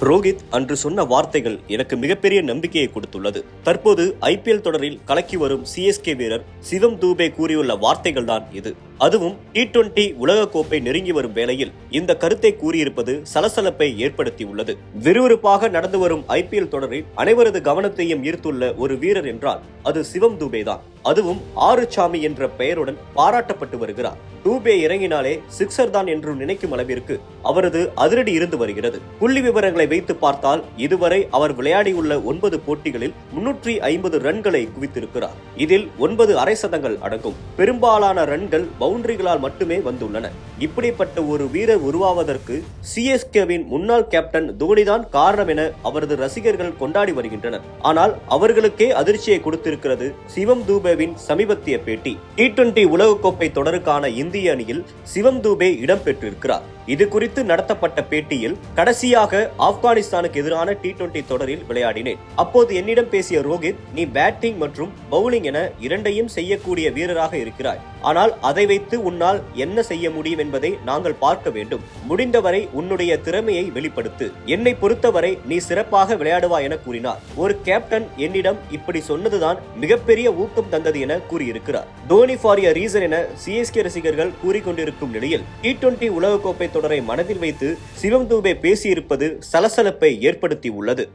ரோஹித் அன்று சொன்ன வார்த்தைகள் எனக்கு மிகப்பெரிய நம்பிக்கையை கொடுத்துள்ளது. தற்போது IPL தொடரில் கலக்கி வரும் CSK வீரர் சிவம் தூபே கூறியுள்ள வார்த்தைகள் தான் இது. அதுவும் T20 உலகக்கோப்பை நெருங்கி வரும் வேளையில் இந்த கருத்தை கூறியிருப்பது சலசலப்பை ஏற்படுத்தியுள்ளது. விறுவிறுப்பாக நடந்து வரும் IPL தொடரில் அனைவரது கவனத்தையும் ஈர்த்துள்ள ஒரு வீரர் என்றால் அது சிவம் தூபே தான். அதுவும் ஆறுசாமி என்ற பெயருடன் பாராட்டப்பட்டு வருகிறார். தூபே இறங்கினாலே சிக்ஸர் தான் என்று நினைக்கும் அளவிற்கு அவரது அதிரடி இருந்து வருகிறது. புள்ளி விவரங்களை வைத்து பார்த்தால் இதுவரை அவர் விளையாடியுள்ள 9 போட்டிகளில் 350 ரன்களை குவித்திருக்கிறார். இதில் 9 அரை சதங்கள் அடங்கும். பெரும்பாலான ரன்கள் பவுண்டரிகளால் மட்டுமே வந்துள்ளன. இப்படிப்பட்ட ஒரு வீரர் உருவாவதற்கு CSKவின் முன்னாள் கேப்டன் தோனிதான் காரணம் என அவரது ரசிகர்கள் கொண்டாடி வருகின்றனர். ஆனால் அவர்களுக்கே அதிர்ச்சியை கொடுத்திருக்கிறது சிவம் தூபேவின் சமீபத்திய பேட்டி. T20 உலகக்கோப்பை தொடருக்கான இந்திய அணியில் சிவம் தூபே இடம்பெற்றிருக்கிறார். இது குறித்து நடத்தப்பட்ட பேட்டியில், கடைசியாக ஆப்கானிஸ்தானுக்கு எதிரான T20 தொடரில் விளையாடினேன். அப்போது என்னிடம் பேசிய ரோஹித், நீ பேட்டிங் மற்றும் பவுலிங் என இரண்டையும் செய்யக்கூடிய வீரராக இருக்கிறாய். ஆனால் அதை வைத்து உன்னால் என்ன செய்ய முடியும் என்பதை நாங்கள் பார்க்க வேண்டும். முடிந்தவரை உன்னுடைய திறமையை வெளிப்படுத்து. என்னை பொறுத்தவரை நீ சிறப்பாக விளையாடுவாய் என கூறினார். ஒரு கேப்டன் என்னிடம் இப்படி சொன்னதுதான் மிகப்பெரிய ஊக்கம் தந்தது என கூறியிருக்கிறார். தோனி ஃபார் எ ரீசன் என CSK ரசிகர்கள் கூறிக்கொண்டிருக்கும் நிலையில் T20 உலகக்கோப்பை தொடரை மனதில் வைத்து சிவம் தூபே பேசியிருப்பது சலசலப்பை ஏற்படுத்தி உள்ளது.